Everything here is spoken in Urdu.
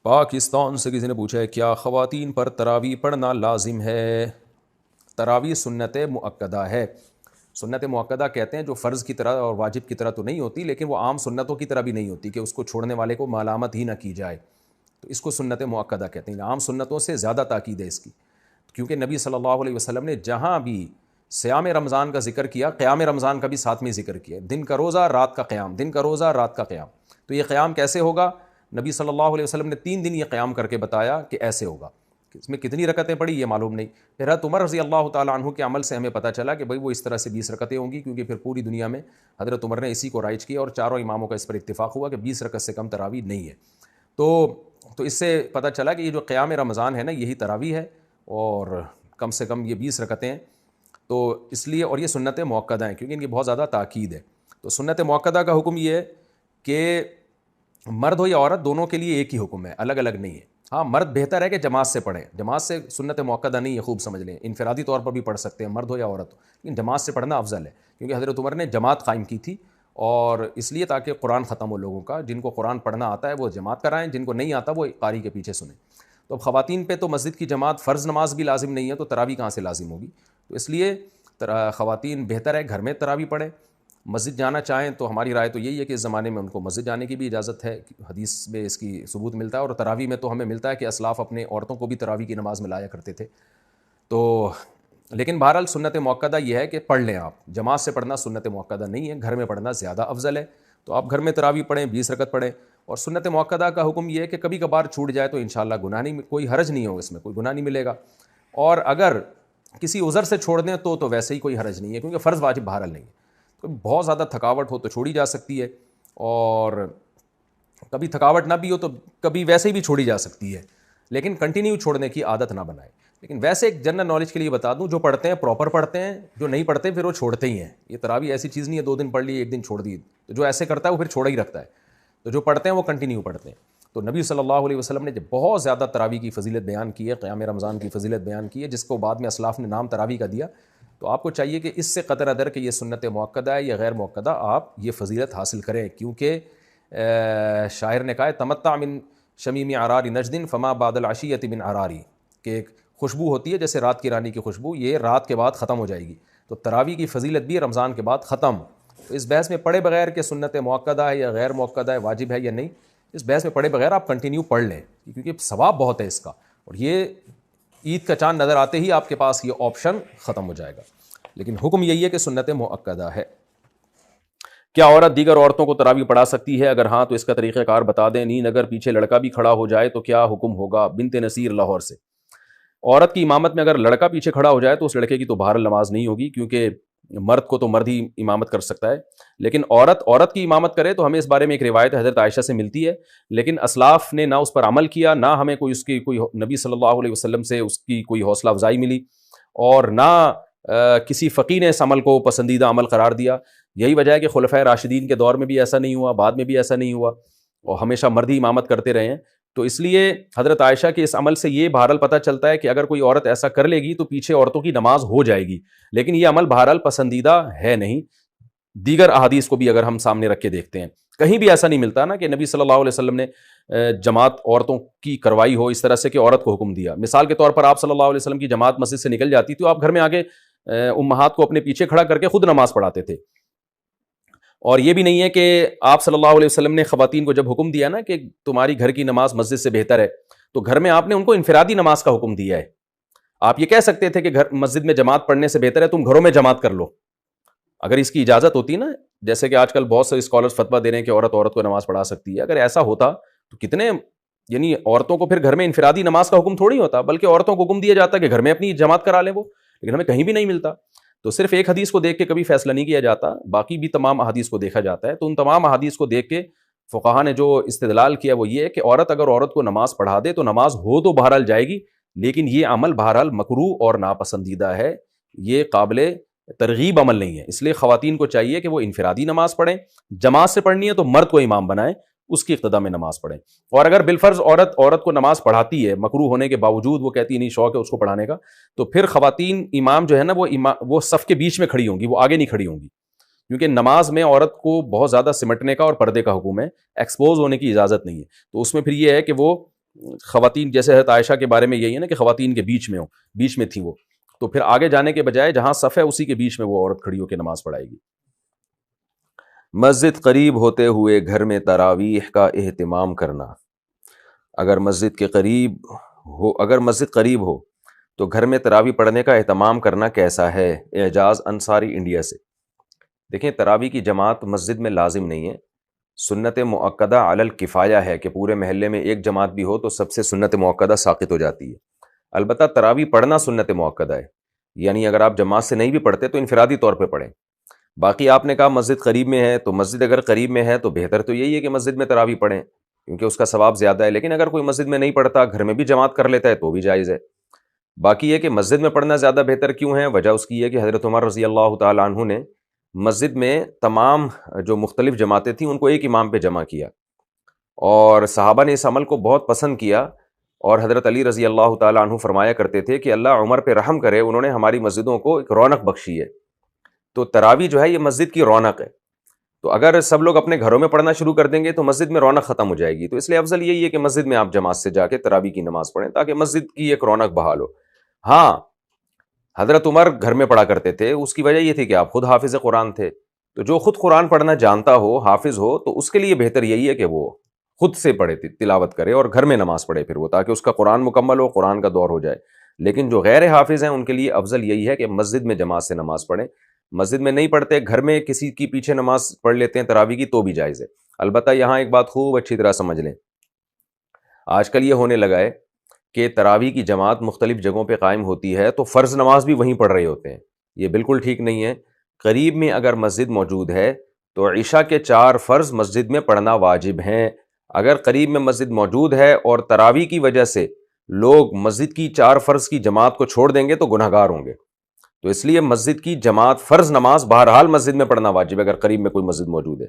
پاکستان سے کسی نے پوچھا ہے کیا خواتین پر تراویح پڑھنا لازم ہے؟ تراویح سنت مؤکدہ ہے. سنت مؤکدہ کہتے ہیں جو فرض کی طرح اور واجب کی طرح تو نہیں ہوتی، لیکن وہ عام سنتوں کی طرح بھی نہیں ہوتی کہ اس کو چھوڑنے والے کو ملامت ہی نہ کی جائے، تو اس کو سنت مؤکدہ کہتے ہیں. عام سنتوں سے زیادہ تاکید ہے اس کی، کیونکہ نبی صلی اللہ علیہ وسلم نے جہاں بھی صیام رمضان کا ذکر کیا، قیام رمضان کا بھی ساتھ میں ذکر کیا. دن کا روزہ رات کا قیام، دن کا روزہ رات کا قیام. تو یہ قیام کیسے ہوگا؟ نبی صلی اللہ علیہ وسلم نے 3 دن یہ قیام کر کے بتایا کہ ایسے ہوگا. اس میں کتنی رکعتیں پڑھی یہ معلوم نہیں. پھر حضرت عمر رضی اللہ تعالیٰ عنہ کے عمل سے ہمیں پتہ چلا کہ بھائی وہ اس طرح سے 20 رکعتیں ہوں گی، کیونکہ پھر پوری دنیا میں حضرت عمر نے اسی کو رائج کیا اور چاروں اماموں کا اس پر اتفاق ہوا کہ 20 رکعت سے کم تراویح نہیں ہے. تو اس سے پتہ چلا کہ یہ جو قیام رمضان ہے نا، یہی تراویح ہے اور کم سے کم یہ 20 رکعتیں ہیں. تو اس لیے، اور یہ سنت مؤکدہ ہیں کیونکہ ان کی بہت زیادہ تاکید ہے. تو سنت مؤکدہ کا حکم یہ ہے کہ مرد ہو یا عورت دونوں کے لیے ایک ہی حکم ہے، الگ الگ نہیں ہے. ہاں، مرد بہتر ہے کہ جماعت سے پڑھیں، جماعت سے سنت مؤکدہ نہیں ہے، خوب سمجھ لیں. انفرادی طور پر بھی پڑھ سکتے ہیں مرد ہو یا عورت ہو، لیکن جماعت سے پڑھنا افضل ہے، کیونکہ حضرت عمر نے جماعت قائم کی تھی، اور اس لیے تاکہ قرآن ختم ہو لوگوں کا. جن کو قرآن پڑھنا آتا ہے وہ جماعت کرائیں، جن کو نہیں آتا وہ قاری کے پیچھے سنیں. تو اب خواتین پہ تو مسجد کی جماعت فرض نماز بھی لازم نہیں ہے، تو تراویح کہاں سے لازم ہوگی؟ تو اس لیے خواتین بہتر ہے گھر میں تراویح پڑھیں. مسجد جانا چاہیں تو ہماری رائے تو یہی ہے کہ اس زمانے میں ان کو مسجد جانے کی بھی اجازت ہے، حدیث میں اس کی ثبوت ملتا ہے. اور تراویح میں تو ہمیں ملتا ہے کہ اسلاف اپنے عورتوں کو بھی تراویح کی نماز میں لایا کرتے تھے. تو لیکن بہرحال سنت مؤکدہ یہ ہے کہ پڑھ لیں آپ. جماعت سے پڑھنا سنت مؤکدہ نہیں ہے، گھر میں پڑھنا زیادہ افضل ہے. تو آپ گھر میں تراویح پڑھیں، 20 رکعت پڑھیں. اور سنت مؤکدہ کا حکم یہ ہے کہ کبھی کبھار چھوٹ جائے تو انشاءاللہ گناہ نہیں، کوئی حرج نہیں ہو، اس میں کوئی گناہ نہیں ملے گا. اور اگر کسی عذر سے چھوڑ دیں تو ویسے ہی کوئی حرج نہیں ہے، کیونکہ فرض واجب بہرحال نہیں ہے. تو بہت زیادہ تھکاوٹ ہو تو چھوڑی جا سکتی ہے، اور کبھی تھکاوٹ نہ بھی ہو تو کبھی ویسے ہی بھی چھوڑی جا سکتی ہے، لیکن کنٹینیو چھوڑنے کی عادت نہ بنائے. لیکن ویسے ایک جنرل نالج کے لیے بتا دوں، جو پڑھتے ہیں پراپر پڑھتے ہیں، جو نہیں پڑھتے پھر وہ چھوڑتے ہی ہیں. یہ تراویح ایسی چیز نہیں ہے 2 دن پڑھ لی 1 دن چھوڑ دی. تو جو ایسے کرتا ہے وہ پھر چھوڑا ہی رکھتا ہے. تو جو پڑھتے ہیں وہ کنٹینیو پڑھتے ہیں. تو نبی صلی اللہ علیہ وسلم نے جب بہت زیادہ تراویح کی فضیلت بیان کی ہے، قیام رمضان کی فضیلت بیان کی ہے، جس کو بعد میں اسلاف نے نام تراویح کا دیا. تو آپ کو چاہیے کہ اس سے قطع نظر کہ یہ سنت مؤکدہ ہے یا غیر مؤکدہ، آپ یہ فضیلت حاصل کریں. کیونکہ شاعر نے کہا ہے تمتع من شمیم عرار نجد فما بعد العشیۃ من عراری، کہ ایک خوشبو ہوتی ہے جیسے رات کی رانی کی خوشبو، یہ رات کے بعد ختم ہو جائے گی. تو تراویح کی فضیلت بھی رمضان کے بعد ختم. تو اس بحث میں پڑھے بغیر کہ سنت مؤکدہ ہے یا غیر مؤکدہ ہے، واجب ہے یا نہیں، اس بحث میں پڑھے بغیر آپ کنٹینیو پڑھ لیں، کیونکہ ثواب بہت ہے اس کا. اور یہ عید کا چاند نظر آتے ہی آپ کے پاس یہ آپشن ختم ہو جائے گا. لیکن حکم یہی ہے کہ سنت مؤکدہ ہے. کیا عورت دیگر عورتوں کو تراویح پڑھا سکتی ہے؟ اگر ہاں تو اس کا طریقہ کار بتا دیں. نیند اگر پیچھے لڑکا بھی کھڑا ہو جائے تو کیا حکم ہوگا؟ بنت نصیر لاہور سے. عورت کی امامت میں اگر لڑکا پیچھے کھڑا ہو جائے تو اس لڑکے کی تو بہرحال نماز نہیں ہوگی، کیونکہ مرد کو تو مرد ہی امامت کر سکتا ہے. لیکن عورت کی امامت کرے تو ہمیں اس بارے میں ایک روایت حضرت عائشہ سے ملتی ہے، لیکن اسلاف نے نہ اس پر عمل کیا، نہ ہمیں اس کی کوئی نبی صلی اللہ علیہ وسلم سے اس کی کوئی حوصلہ افزائی ملی، اور نہ کسی فقیہ نے اس عمل کو پسندیدہ عمل قرار دیا. یہی وجہ ہے کہ خلفائے راشدین کے دور میں بھی ایسا نہیں ہوا، بعد میں بھی ایسا نہیں ہوا، اور ہمیشہ مرد ہی امامت کرتے رہے ہیں. تو اس لیے حضرت عائشہ کے اس عمل سے یہ بہرحال پتہ چلتا ہے کہ اگر کوئی عورت ایسا کر لے گی تو پیچھے عورتوں کی نماز ہو جائے گی، لیکن یہ عمل بہرحال پسندیدہ ہے نہیں. دیگر احادیث کو بھی اگر ہم سامنے رکھ کے دیکھتے ہیں، کہیں بھی ایسا نہیں ملتا نا کہ نبی صلی اللہ علیہ وسلم نے جماعت عورتوں کی کروائی ہو اس طرح سے کہ عورت کو حکم دیا. مثال کے طور پر آپ صلی اللہ علیہ وسلم کی جماعت مسجد سے نکل جاتی تو آپ گھر میں آگے امہات کو اپنے پیچھے کھڑا کر کے خود نماز پڑھاتے تھے. اور یہ بھی نہیں ہے کہ آپ صلی اللہ علیہ وسلم نے خواتین کو جب حکم دیا نا کہ تمہاری گھر کی نماز مسجد سے بہتر ہے، تو گھر میں آپ نے ان کو انفرادی نماز کا حکم دیا ہے. آپ یہ کہہ سکتے تھے کہ مسجد میں جماعت پڑھنے سے بہتر ہے تم گھروں میں جماعت کر لو، اگر اس کی اجازت ہوتی نا. جیسے کہ آج کل بہت سے اسکالرز فتویٰ دے رہے ہیں کہ عورت کو نماز پڑھا سکتی ہے. اگر ایسا ہوتا تو کتنے، یعنی عورتوں کو پھر گھر میں انفرادی نماز کا حکم تھوڑی ہوتا، بلکہ عورتوں کو حکم دیا جاتا کہ گھر میں اپنی جماعت کرا لیں وہ. لیکن ہمیں کہیں بھی نہیں ملتا. تو صرف ایک حدیث کو دیکھ کے کبھی فیصلہ نہیں کیا جاتا، باقی بھی تمام احادیث کو دیکھا جاتا ہے. تو ان تمام احادیث کو دیکھ کے فقہا نے جو استدلال کیا وہ یہ ہے کہ اگر عورت کو نماز پڑھا دے تو نماز ہو تو بہرحال جائے گی، لیکن یہ عمل بہرحال مکروہ اور ناپسندیدہ ہے، یہ قابل ترغیب عمل نہیں ہے. اس لیے خواتین کو چاہیے کہ وہ انفرادی نماز پڑھیں، جماعت سے پڑھنی ہے تو مرد کو امام بنائیں، اس کی اقتداء میں نماز پڑھیں. اور اگر بالفرض عورت کو نماز پڑھاتی ہے مکروہ ہونے کے باوجود، وہ کہتی نہیں شوق ہے اس کو پڑھانے کا، تو پھر خواتین امام جو ہے نا وہ صف کے بیچ میں کھڑی ہوں گی، وہ آگے نہیں کھڑی ہوں گی. کیونکہ نماز میں عورت کو بہت زیادہ سمٹنے کا اور پردے کا حکم ہے، ایکسپوز ہونے کی اجازت نہیں ہے. تو اس میں پھر یہ ہے کہ وہ خواتین جیسے حضرت عائشہ کے بارے میں یہی ہے نا کہ خواتین کے بیچ میں ہو، بیچ میں تھی وہ، تو پھر آگے جانے کے بجائے جہاں صف ہے اسی کے بیچ میں وہ عورت کھڑی ہو کے نماز پڑھائے گی۔ مسجد قریب ہوتے ہوئے گھر میں تراویح کا اہتمام کرنا، اگر مسجد قریب ہو تو گھر میں تراویح پڑھنے کا اہتمام کرنا کیسا ہے؟ اعجاز انصاری انڈیا سے۔ دیکھیں، تراویح کی جماعت مسجد میں لازم نہیں ہے، سنت مؤکدہ علی الکفایہ ہے کہ پورے محلے میں ایک جماعت بھی ہو تو سب سے سنت مؤکدہ ساقط ہو جاتی ہے۔ البتہ تراویح پڑھنا سنت مؤکدہ ہے، یعنی اگر آپ جماعت سے نہیں بھی پڑھتے تو انفرادی طور پہ پڑھیں۔ باقی آپ نے کہا مسجد قریب میں ہے، تو مسجد اگر قریب میں ہے تو بہتر تو یہی ہے کہ مسجد میں تراویح پڑھیں کیونکہ اس کا ثواب زیادہ ہے، لیکن اگر کوئی مسجد میں نہیں پڑھتا، گھر میں بھی جماعت کر لیتا ہے تو بھی جائز ہے۔ باقی یہ کہ مسجد میں پڑھنا زیادہ بہتر کیوں ہے، وجہ اس کی ہے کہ حضرت عمر رضی اللہ تعالیٰ عنہ نے مسجد میں تمام جو مختلف جماعتیں تھیں ان کو ایک امام پہ جمع کیا، اور صحابہ نے اس عمل کو بہت پسند کیا، اور حضرت علی رضی اللہ تعالیٰ عنہ فرمایا کرتے تھے کہ اللہ عمر پہ رحم کرے، انہوں نے ہماری مسجدوں کو ایک رونق بخشی ہے۔ تو تراویح جو ہے یہ مسجد کی رونق ہے، تو اگر سب لوگ اپنے گھروں میں پڑھنا شروع کر دیں گے تو مسجد میں رونق ختم ہو جائے گی، تو اس لیے افضل یہی ہے کہ مسجد میں آپ جماعت سے جا کے تراویح کی نماز پڑھیں تاکہ مسجد کی ایک رونق بحال ہو۔ ہاں، حضرت عمر گھر میں پڑھا کرتے تھے، اس کی وجہ یہ تھی کہ آپ خود حافظ قرآن تھے، تو جو خود قرآن پڑھنا جانتا ہو، حافظ ہو، تو اس کے لیے بہتر یہی ہے کہ وہ خود سے پڑھے، تلاوت کرے اور گھر میں نماز پڑھے پھر وہ، تاکہ اس کا قرآن مکمل ہو، قرآن کا دور ہو جائے۔ لیکن جو غیر حافظ ہیں ان کے لیے افضل یہی ہے کہ مسجد میں جماعت سے نماز پڑھیں۔ مسجد میں نہیں پڑھتے، گھر میں کسی کی پیچھے نماز پڑھ لیتے ہیں تراویح کی تو بھی جائز ہے۔ البتہ یہاں ایک بات خوب اچھی طرح سمجھ لیں، آج کل یہ ہونے لگا ہے کہ تراویح کی جماعت مختلف جگہوں پہ قائم ہوتی ہے تو فرض نماز بھی وہیں پڑھ رہے ہوتے ہیں، یہ بالکل ٹھیک نہیں ہے۔ قریب میں اگر مسجد موجود ہے تو عشاء کے 4 فرض مسجد میں پڑھنا واجب ہیں۔ اگر قریب میں مسجد موجود ہے اور تراویح کی وجہ سے لوگ مسجد کی 4 فرض کی جماعت کو چھوڑ دیں گے تو گنہگار ہوں گے، تو اس لیے مسجد کی جماعت فرض نماز بہرحال مسجد میں پڑھنا واجب ہے اگر قریب میں کوئی مسجد موجود ہے۔